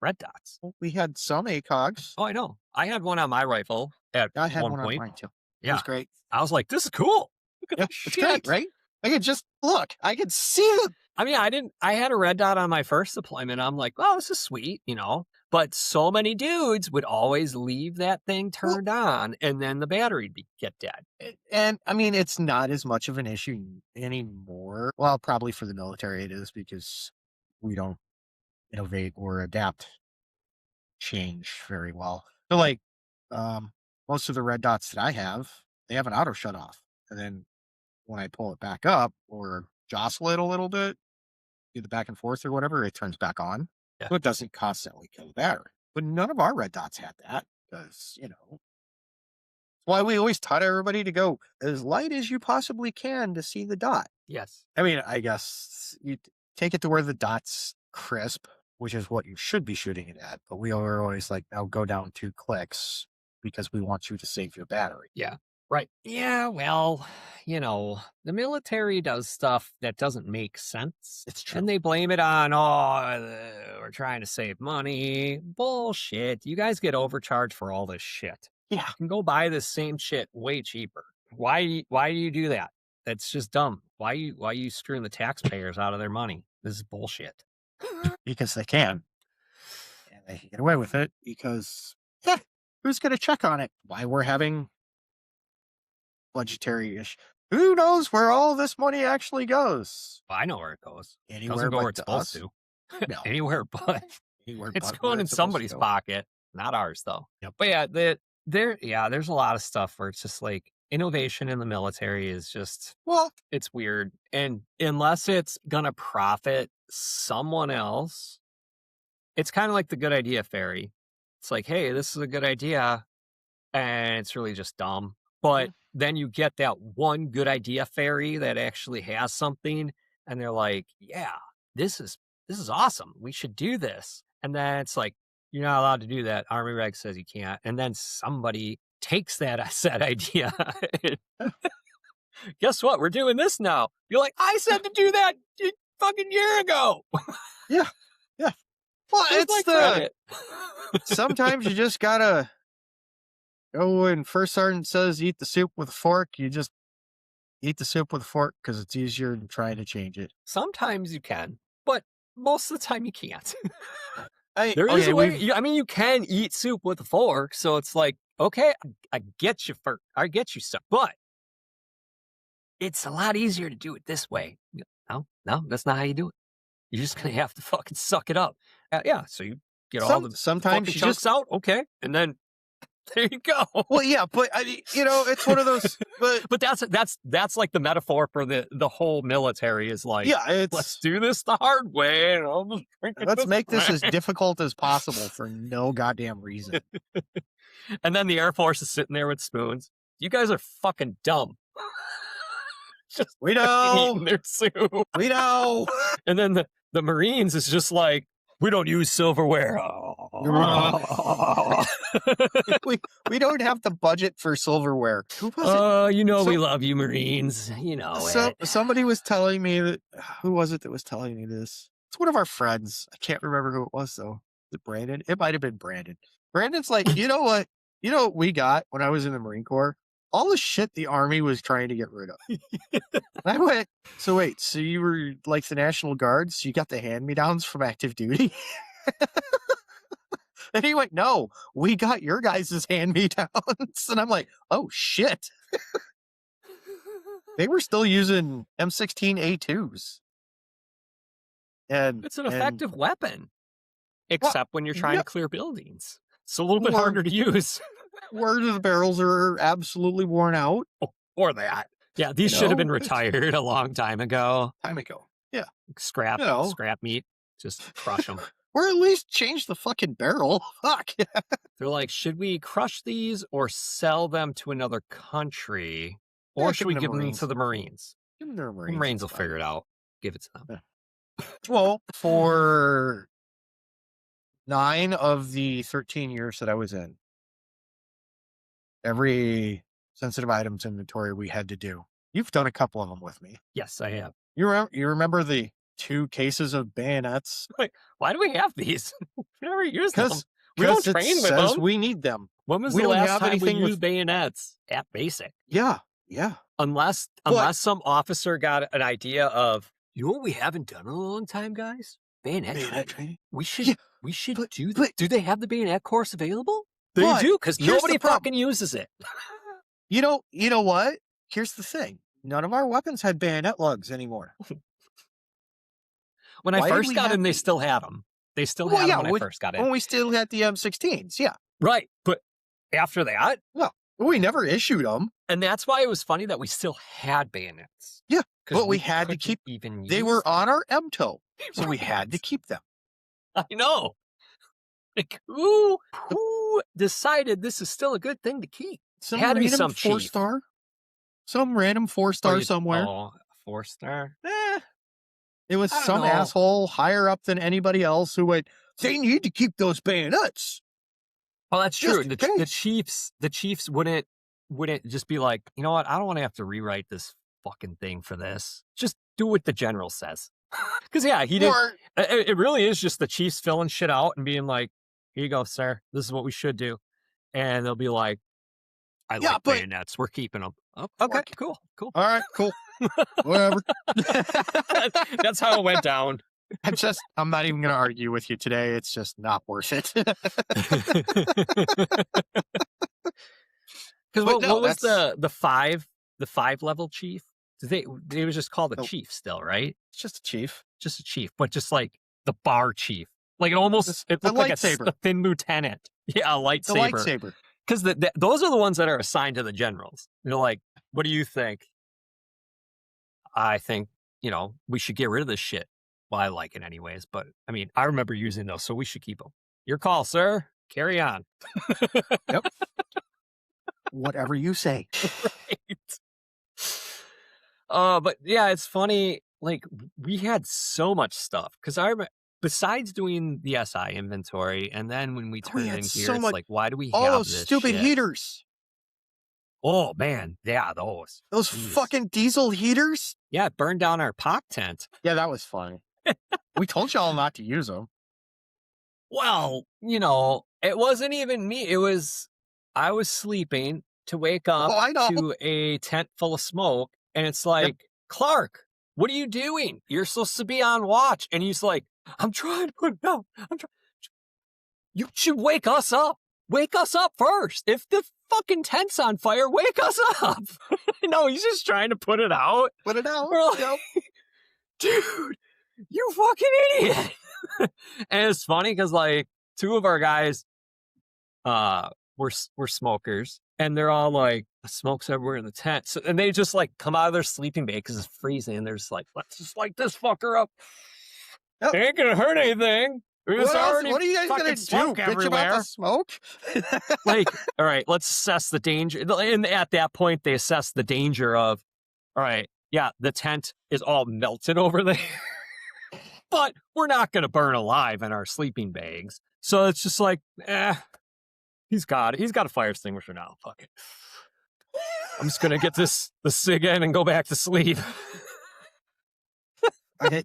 red dots? Well, we had some ACOGs. Oh, I know. I had one on my rifle at I had one one on point. mine too. It Yeah. was great. I was like, this is cool. Look at Yeah, that it's shit. great, right? I could just look. I could see it. I mean, I had a red dot on my first deployment. I'm like, well, this is sweet, but so many dudes would always leave that thing turned on and then the battery would get dead. And I mean, it's not as much of an issue anymore. Well, probably for the military it is, because we don't innovate or adapt change very well. So like, most of the red dots that I have, they have an auto shut off. And then when I pull it back up or jostle it a little bit, do the back and forth or whatever, it turns back on. Yeah. So it doesn't constantly kill the battery. But none of our red dots had that, because, why we always taught everybody to go as light as you possibly can to see the dot. Yes. I mean, I guess you take it to where the dot's crisp, which is what you should be shooting it at. But we are always like, now go down 2 clicks because we want you to save your battery. Yeah. Right. Yeah. Well, the military does stuff that doesn't make sense. It's true. And they blame it on, we're trying to save money. Bullshit. You guys get overcharged for all this shit. Yeah. You can go buy this same shit way cheaper. Why do you do that? That's just dumb. Why you screwing the taxpayers out of their money? This is bullshit. Because they can. And they can get away with it because, who's going to check on it? Why we're having budgetary issue. Who knows where all this money actually goes? Well, I know where it goes. Anywhere Doesn't go but where it's to supposed us. to. No. Anywhere but. Anywhere It's but going where in it's supposed to somebody's go. pocket, not ours though. Yep. But yeah, there's a lot of stuff where it's just like innovation in the military is just, Well, it's weird. And unless it's gonna profit someone else, it's kind of like the good idea fairy. It's like, hey, this is a good idea, and it's really just dumb. But then you get that one good idea fairy that actually has something, and they're like, yeah, this is awesome. We should do this. And then it's like, you're not allowed to do that. Army Reg says you can't. And then somebody takes that said idea. Guess what? We're doing this now. You're like, I said to do that a fucking year ago. yeah. Well, Where's it's my credit? sometimes you just gotta go, when first sergeant says eat the soup with a fork, you just eat the soup with a fork because it's easier than trying to change it. Sometimes you can, but most of the time you can't. There There is a way. You can eat soup with a fork, so it's like, okay, I get you I get you stuff, but it's a lot easier to do it this way. No, that's not how you do it. You're just gonna have to fucking suck it up. Yeah, so you get all the sometimes fucking you chunks just out, okay, and then there you go. well, yeah, but it's one of those. But that's like the metaphor for the whole military is like, yeah, let's do this the hard way. And I'll just drink it let's make this way. as difficult as possible for no goddamn reason. And then the Air Force is sitting there with spoons. You guys are fucking dumb. Just We fucking know, eating their soup. we know. And then the Marines is just like, we don't use silverware. we don't have the budget for silverware. Who was it? We love you, Marines. You know it. Somebody was telling me that. Who was it that was telling me this? It's one of our friends. I can't remember who it was though. Is it Brandon? It might have been Brandon. Brandon's like, you know what? You know what we got when I was in the Marine Corps? All the shit the Army was trying to get rid of. And I went, so wait, so you were like the National Guards? You got the hand-me-downs from active duty? And he went, no, we got your guys' hand-me-downs. And I'm like, oh, shit. They were still using M16A2s. And It's an effective weapon. Except when you're trying to clear buildings. It's a little bit harder to use. Where the barrels are absolutely worn out. Or that. Yeah, these should have been retired a long time ago. Yeah. Scrap meat. Just crush them. Or at least change the fucking barrel. Fuck. They're like, should we crush these or sell them to another country? Or should we give them to the Marines? Give them to the Marines. The Marines will figure it out. Give it to them. Yeah. Well, for 9 of the 13 years that I was in, every sensitive items inventory we had to do. You've done a couple of them with me. Yes, I have. You remember the 2 cases of bayonets? Like, why do we have these? We never use them. We don't train with says them. we need them. When was we the don't last have time anything we with used bayonets at basic? Yeah. Unless some officer got an idea of, you know what we haven't done in a long time, guys? Bayonet training. We should do that. Do they have the bayonet course available? They do, because nobody fucking uses it. You know what? Here's the thing. None of our weapons had bayonet lugs anymore. When I first got in, they still had them. They still had them when I first got in. When we still had the M16s, yeah. Right, but after that? Well, we never issued them. And that's why it was funny that we still had bayonets. Yeah, but we had to keep... They were on our MTO, so we had to keep them. I know. Like, who decided this is still a good thing to keep? Some had to be random some 4-star. Some random 4-star somewhere. Oh, 4-star? It was some asshole higher up than anybody else who went, they need to keep those bayonets. Well, that's true. The Chiefs wouldn't just be like, you know what? I don't want to have to rewrite this fucking thing for this. Just do what the general says. Because, yeah, he did. It really is just the Chiefs filling shit out and being like, here you go, sir. This is what we should do. And they'll be like, I like bayonets. We're keeping them. Oh, okay, cool. All right, cool. Whatever. That's how it went down. I'm not even going to argue with you today. It's just not worth it. Because what was the 5 level chief? They was just called a chief still, right? It's just a chief. Just a chief, but just like the bar chief. Like it looked like a thin lieutenant. Yeah, a lightsaber. The lightsaber. Because those are the ones that are assigned to the generals. They're like, what do you think? I think, we should get rid of this shit. Well, I like it anyways, but I mean, I remember using those, so we should keep them. Your call, sir. Carry on. Yep. Whatever you say. Right. But yeah, it's funny. Like, we had so much stuff because I remember, besides doing the SI inventory, and then when we turned in here, it's like, why do we have those this stupid shit? Heaters? Oh man, yeah, those fucking diesel heaters. Yeah, it burned down our POG tent. Yeah, that was funny. We told y'all not to use them. Well, it wasn't even me. I was sleeping to wake up to a tent full of smoke, and it's like, Clark, what are you doing? You're supposed to be on watch. And he's like, I'm trying to put it out. You should wake us up. Wake us up first. If the fucking tent's on fire, wake us up. No, he's just trying to put it out. Put it out. We're like, dude, you fucking idiot. And it's funny because like 2 of our guys were smokers, and they're all like, the smoke's everywhere in the tent. So, and they just like come out of their sleeping bag because it's freezing, and they're just like, let's just light this fucker up. It ain't gonna hurt anything. What are you guys gonna do? Bitch about the smoke? Like, all right, let's assess the danger. And at that point, they assess the danger of, all right, yeah, the tent is all melted over there, but we're not gonna burn alive in our sleeping bags. So it's just like, he's got a fire extinguisher now. Fuck it. I'm just gonna get the cig in and go back to sleep. Okay.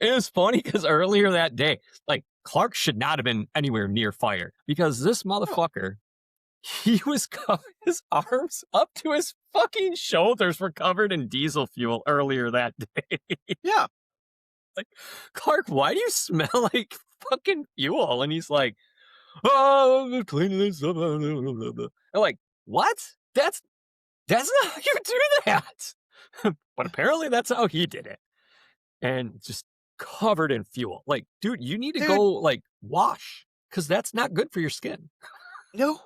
It was funny because earlier that day, like, Clark should not have been anywhere near fire because this motherfucker, he was his arms up to his fucking shoulders were covered in diesel fuel earlier that day. Yeah. like, Clark, why do you smell like fucking fuel? And he's like, oh, I'm just cleaning this up. I'm like, what? That's not how you do that. But apparently that's how he did it. And just covered in fuel. Like, dude, you need to Dude. go like wash because that's not good for your skin. No.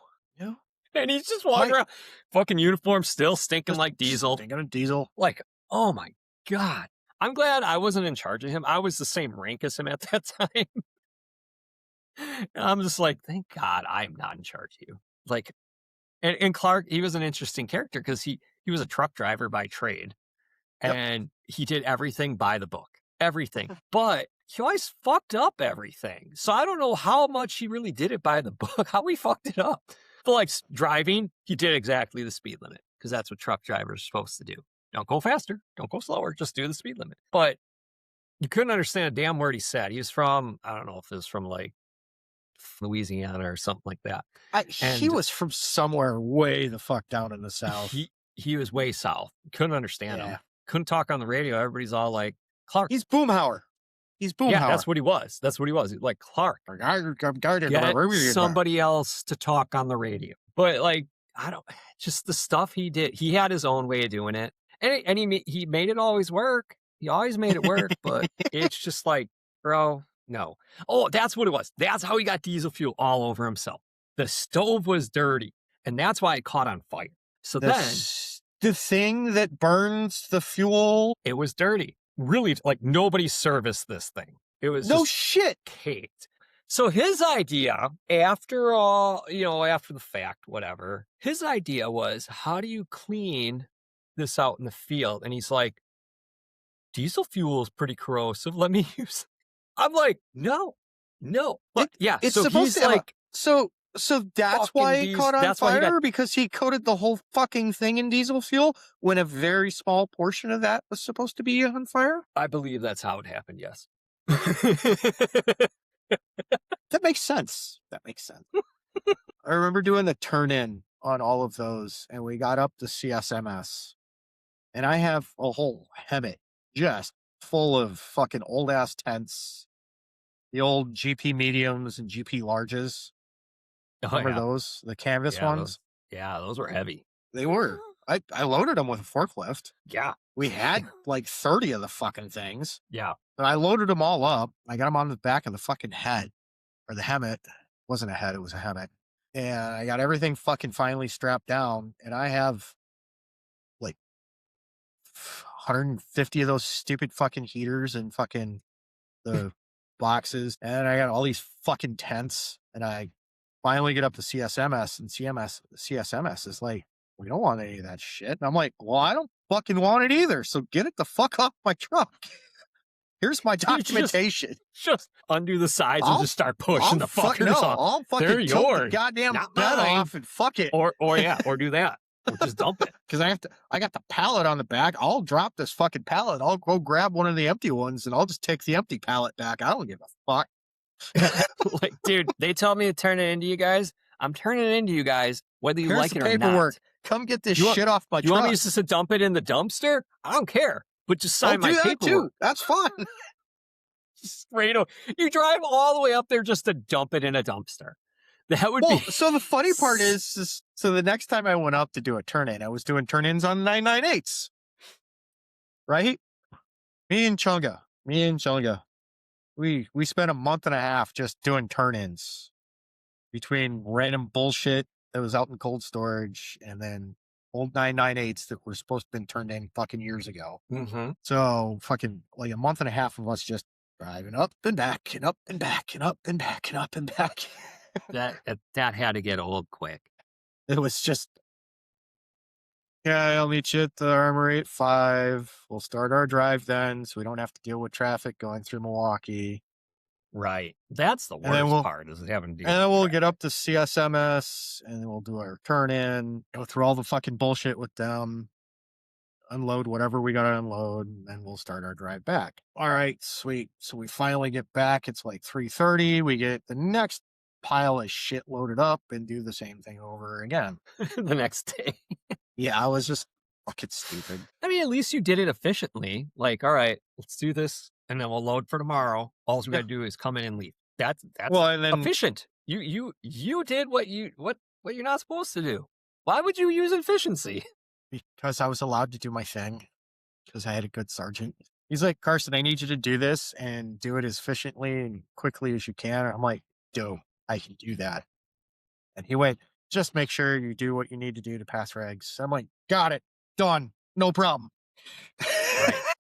And he's just walking around, fucking uniform still stinking like diesel. Stinking of diesel. Like, oh my God. I'm glad I wasn't in charge of him. I was the same rank as him at that time. And I'm just like, thank God I'm not in charge of you. Like, and Clark, he was an interesting character because he was a truck driver by trade. Yep. And he did everything by the book. Everything. But he always fucked up everything. So I don't know how much he really did it by the book, how he fucked it up. But like driving, he did exactly the speed limit because that's what truck drivers are supposed to do. Don't go faster. Don't go slower. Just do the speed limit. But you couldn't understand a damn word he said. He was from, I don't know if it was from like Louisiana or something like that. He was from somewhere way the fuck down in the South. He was way south. Couldn't understand him. Couldn't talk on the radio. Everybody's all like, Clark. He's Boomhauer. Yeah, that's what he was. That's what he was. Like, Clark. Get somebody else to talk on the radio. But like, I don't, just the stuff he did. He had his own way of doing it. And he made it always work. He always made it work. But it's just like, bro, no. Oh, that's what it was. That's how he got diesel fuel all over himself. The stove was dirty. And that's why it caught on fire. So the thing that burns the fuel, it was dirty. Really, like nobody serviced this thing. It was no shit caked. So his idea, after the fact, whatever, his idea was, how do you clean this out in the field? And he's like, diesel fuel is pretty corrosive. Let me use. I'm like, no. But it's so supposed he's to like, So that's why it caught on fire? Because he coated the whole fucking thing in diesel fuel when a very small portion of that was supposed to be on fire? I believe that's how it happened, yes. That makes sense. I remember doing the turn-in on all of those, and we got up to CSMS. And I have a whole HEMTT just full of fucking old-ass tents, the old GP mediums and GP larges. Remember those? The canvas ones? Those were heavy. They were. I loaded them with a forklift. Yeah. We had like 30 of the fucking things. Yeah. And I loaded them all up. I got them on the back of the fucking head. Or the HEMTT. It wasn't a head, it was a HEMTT. And I got everything fucking finally strapped down. And I have like 150 of those stupid fucking heaters and fucking the boxes. And I got all these fucking tents. And I finally get up to CSMS, and CSMS is like, we don't want any of that shit. And I'm like, well, I don't fucking want it either. So get it the fuck off my truck. Here's my documentation. Just undo the sides and just start pushing the fuckers off. I'll fucking They're tilt yours. the goddamn bed off and fuck it. Or do that. Or just dump it. Because I got the pallet on the back. I'll drop this fucking pallet. I'll go grab one of the empty ones and I'll just take the empty pallet back. I don't give a fuck. Like, dude, they tell me to turn it into you guys. I'm turning it into you guys, whether you like it or not. Come get this shit off my truck. You want me just to dump it in the dumpster? I don't care. But just sign my paperwork. Too. That's fine. You drive all the way up there just to dump it in a dumpster. That would be. So the funny part is, so the next time I went up to do a turn-in, I was doing turn-ins on 998s. Right? Me and Chunga. We spent a month and a half just doing turn-ins between random bullshit that was out in cold storage and then old 998s that were supposed to have been turned in fucking years ago. Mm-hmm. So fucking like a month and a half of us just driving up and back and up and back and up and back and up and back. that had to get old quick. It was just, I'll meet you at the Armory at 5. We'll start our drive then, so we don't have to deal with traffic going through Milwaukee. Right. That's the worst part, is having to deal with And then we'll traffic. get up to CSMS, and then we'll do our turn-in, go through all the fucking bullshit with them, unload whatever we got to unload, and then we'll start our drive back. All right, sweet. So we finally get back. It's like 3:30. We get the next pile of shit loaded up and do the same thing over again. The next day. Yeah, I was just fucking stupid. I mean, at least you did it efficiently. Like, all right, let's do this and then we'll load for tomorrow. All we got to do is come in and leave. That's efficient. You did what you're not supposed to do. Why would you use efficiency? Because I was allowed to do my thing. Because I had a good sergeant. He's like, Carson, I need you to do this and do it as efficiently and quickly as you can. I'm like, I can do that. And he went, just make sure you do what you need to do to pass regs. I'm like, got it. Done. No problem.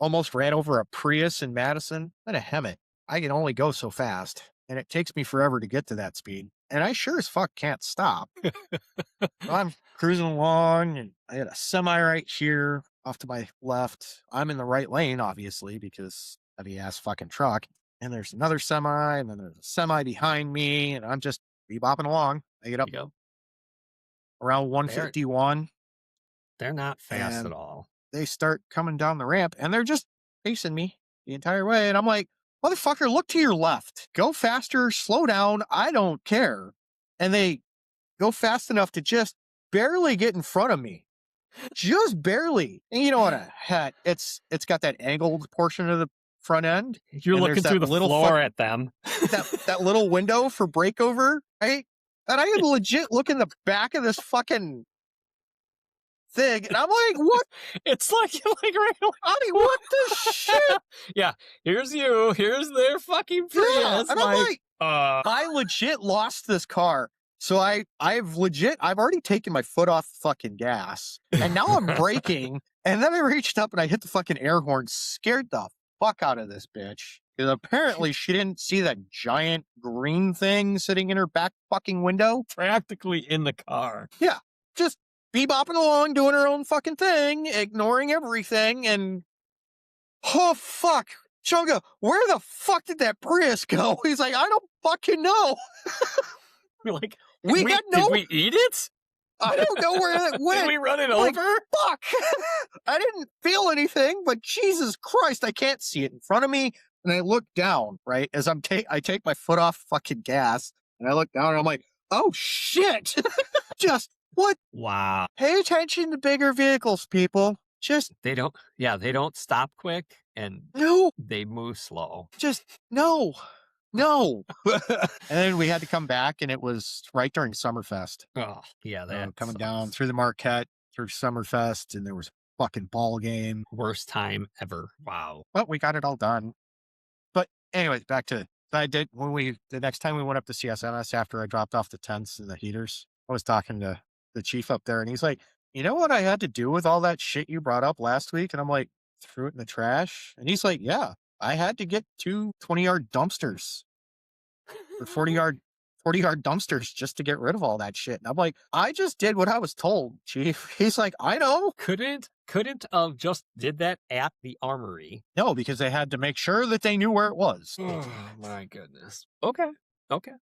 Almost ran over a Prius in Madison and a HEMTT. I can only go so fast, and it takes me forever to get to that speed. And I sure as fuck can't stop. So I'm cruising along, and I had a semi right here off to my left. I'm in the right lane, obviously, because heavy ass fucking truck. And there's another semi, and then there's a semi behind me, and I'm just bebopping along. I get up around 151. They're not fast at all. They start coming down the ramp, and they're just pacing me the entire way. And I'm like, motherfucker, look to your left. Go faster, slow down. I don't care. And they go fast enough to just barely get in front of me. Just barely. And you know what? It's got that angled portion of the front end. You're looking through the floor at them. that little window for breakover, right? And I could legit look in the back of this fucking thing, and I'm like, what? It's like right away. What the shit? Yeah, here's you. Here's their fucking Prius. Yeah, and I'm like, I legit lost this car. So I've already taken my foot off fucking gas, and now I'm braking. And then I reached up and I hit the fucking air horn, scared the fuck out of this bitch. Because apparently she didn't see that giant green thing sitting in her back fucking window. Practically in the car. Yeah, just bebopping along, doing her own fucking thing, ignoring everything, and oh fuck, Chunga, where the fuck did that Prius go? He's like, I don't fucking know. We're like, did we eat it? I don't know where it went. Did we run it like, over? Fuck. I didn't feel anything, but Jesus Christ, I can't see it in front of me. And I look down, right, as I take my foot off fucking gas, and I look down and I'm like, oh shit. Just what? Wow. Pay attention to bigger vehicles, people. They don't stop quick, and no, they move slow. Just no. And then we had to come back, and it was right during Summerfest. Oh, yeah, that coming down through the Marquette through Summerfest, and there was a fucking ball game. Worst time ever. Wow. But we got it all done. But anyways, back to the next time we went up to CSMS after I dropped off the tents and the heaters, I was talking to the chief up there, and he's like, you know what I had to do with all that shit you brought up last week? And I'm like, threw it in the trash. And he's like, yeah, I had to get 2 20-yard dumpsters or 40-yard dumpsters just to get rid of all that shit. And I'm like, I just did what I was told, chief. He's like, I know. Couldn't have just did that at the armory. No, because they had to make sure that they knew where it was. Oh my goodness. Okay.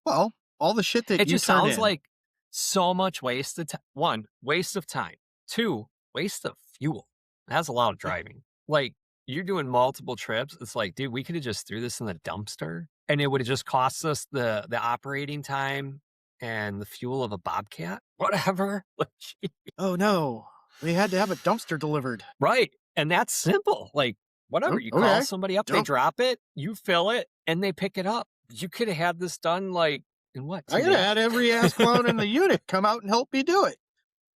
Well, all the shit that it you just sounds in, like so much waste of time. 1, waste of time. 2, waste of fuel. That's a lot of driving. Like, you're doing multiple trips. It's like, dude, we could have just threw this in the dumpster, and it would have just cost us the operating time and the fuel of a Bobcat, whatever. Oh no, we had to have a dumpster delivered. Right. And that's simple. Like, whatever. You call somebody up, they drop it, you fill it, and they pick it up. You could have had this done like in what? I could have had every ass clown in the unit come out and help me do it.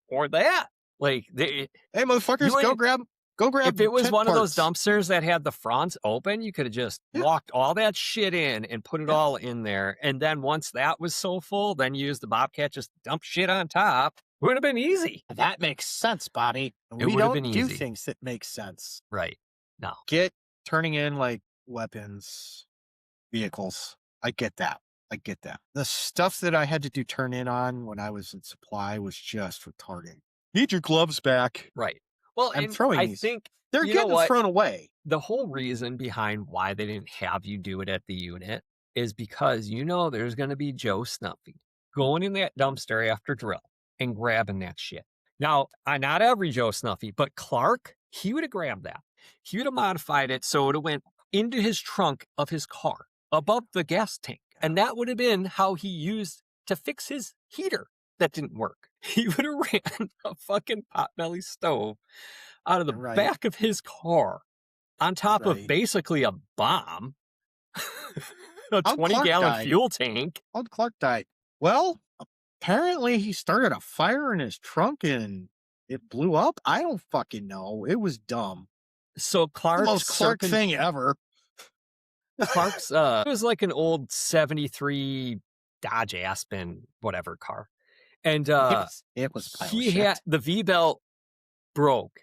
Or that. Like, hey, motherfuckers, go grab. If it was one of those dumpsters that had the front open, you could have just walked all that shit in and put it all in there. And then once that was so full, then use the Bobcat, just dump shit on top. It would have been easy. That makes sense, Bobby. We don't do things that make sense. Right. No. Turning in like weapons, vehicles. I get that. The stuff that I had to do turn in on when I was in supply was just retarded. Need your gloves back. Right. Well, I think they're getting thrown away. The whole reason behind why they didn't have you do it at the unit is because there's going to be Joe Snuffy going in that dumpster after drill and grabbing that shit. Now, not every Joe Snuffy, but Clark, he would have grabbed that. He would have modified it so it would have went into his trunk of his car above the gas tank. And that would have been how he used to fix his heater that didn't work. He would have ran a fucking potbelly stove out of the back of his car on top of Right. basically a bomb, a How Clark 20-gallon died? fuel tank. How did Clark die? Well, apparently he started a fire in his trunk and it blew up. I don't fucking know. It was dumb. So The Clark's most Clark thing ever. Clark's it was like an old 73 Dodge Aspen whatever car. And It was pile of he shit. had the V-belt broke.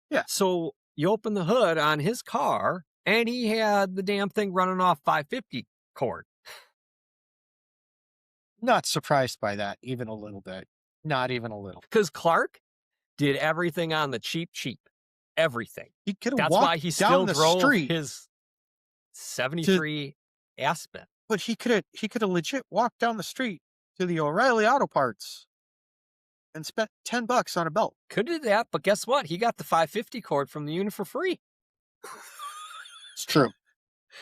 Yeah. So you open the hood on his car and he had the damn thing running off 550 cord. Not surprised by that, even a little bit. Not even a little. Because Clark did everything on the cheap. Everything. He could have That's walked why he down still the drove street, his 73 Aspen. but he could have legit walked down the street to the O'Reilly Auto Parts and spent $10 on a belt. Could do that, but guess what? He got the 550 cord from the unit for free. It's true.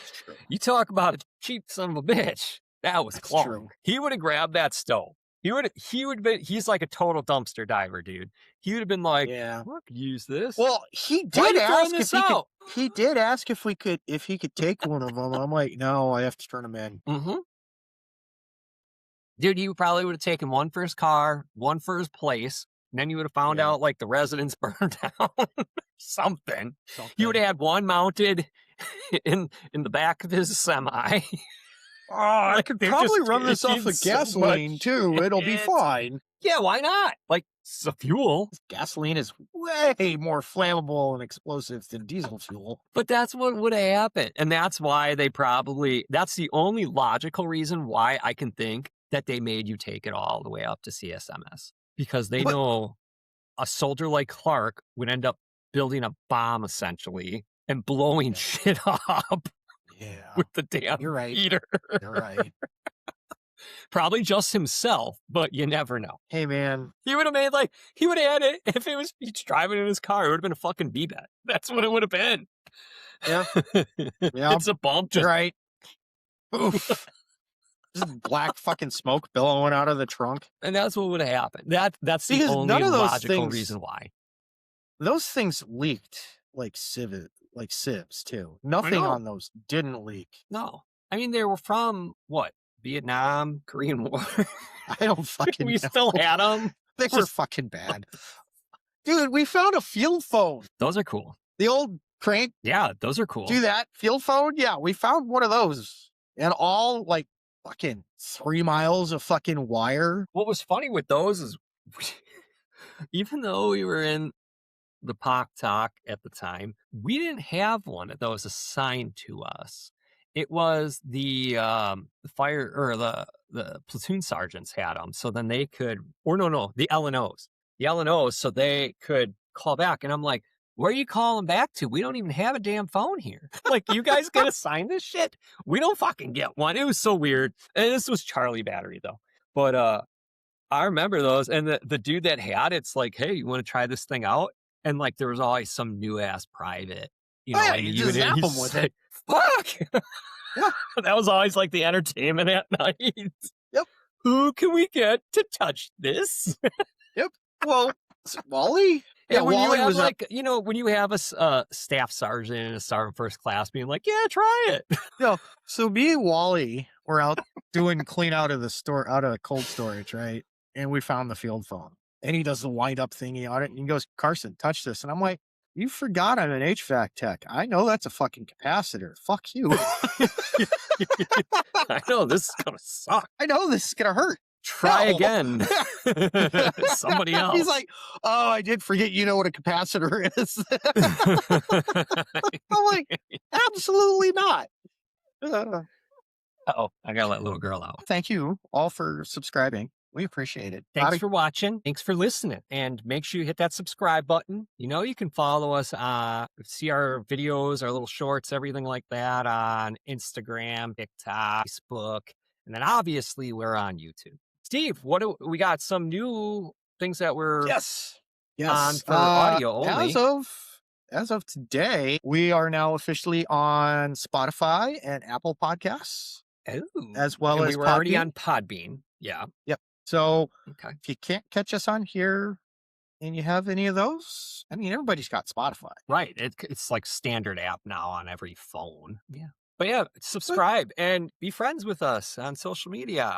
It's true. You talk about a cheap son of a bitch. That was That's Clark. true. He would have grabbed that stove. He would have been, he's like a total dumpster diver, dude. He would have been like, Yeah. I could use this. Well, he Why did you throwing ask if this he could. out? He did ask if he could take one of them. I'm like, no, I have to turn them in. Mm-hmm. Dude, he probably would have taken one for his car, one for his place. And then you would have found Yeah. out like the residence burned down. Something. Something. He would have had one mounted in the back of his semi. Oh, I could They're probably just run this off taking of so gasoline much too. It'll be shit. fine. Yeah, why not? Like, it's a fuel. Gasoline is way more flammable and explosive than diesel fuel. But that's what would have happened. And that's why that's the only logical reason why I can think that they made you take it all the way up to CSMS. Because they know a soldier like Clark would end up building a bomb essentially and blowing shit up with the damn You're right. heater. You're right. Probably just himself, but you never know. Hey, man. He would have had it if he's driving in his car, it would have been a fucking B-bet. That's what it would have been. Yeah. Yeah. It's a bump. You're right. Oof. Just black fucking smoke billowing out of the trunk. And that's what would have happened. That's the Because only none of those logical things- reason why. Those things leaked like sieves too. Nothing know. on those didn't leak. No. I mean, they were from, what, Vietnam, Korean War? I don't fucking We know. still had them. They were fucking bad. Dude, we found a field phone. Those are cool. The old crank, Yeah, those are cool. do that field phone. Yeah, we found one of those. And all like fucking 3 miles of fucking wire. What was funny with those is, even though we were in the POC talk at the time, we didn't have one of those assigned to us. It was the fire or the platoon sergeants had them, so then they could, or no, the LNOs, so they could call back. And I'm like, where are you calling back to? We don't even have a damn phone here. Like, you guys got to sign this shit? We don't fucking get one. It was so weird. And this was Charlie Battery though. But I remember those. And the dude that had it's like, hey, you want to try this thing out? And like, there was always some new ass private, you know, Yeah, in the you just unit. zap He's 'em with like, fuck. Yeah. That was always like the entertainment at night. Yep. Who can we get to touch this? Well, Wally? Yeah, And when Wally you have was like, you know, when you have a staff sergeant and a sergeant first class being like, yeah, try it. So me and Wally were out doing clean out of the store, out of cold storage, right? And we found the field phone. And he does the wind up thingy on it. And he goes, Carson, touch this. And I'm like, you forgot I'm an HVAC tech. I know that's a fucking capacitor. Fuck you. I know this is going to suck. I know this is going to hurt. Try No. again. Somebody else. He's like, oh, I did forget you know what a capacitor is. I'm like, absolutely not. Uh-oh, I got to let little girl out. Thank you all for subscribing. We appreciate it. Thanks for watching. Thanks for listening. And make sure you hit that subscribe button. You know, you can follow us, see our videos, our little shorts, everything like that on Instagram, TikTok, Facebook. And then obviously we're on YouTube. Steve, we got some new things that we're Yes. on for audio only. As of today, we are now officially on Spotify and Apple Podcasts, Ooh. as well And as we were already Podbean. on Podbean. Yeah. So Okay. if you can't catch us on here, and you have any of those, I mean, everybody's got Spotify. Right. It's like standard app now on every phone. Yeah. But yeah, But subscribe and be friends with us on social media.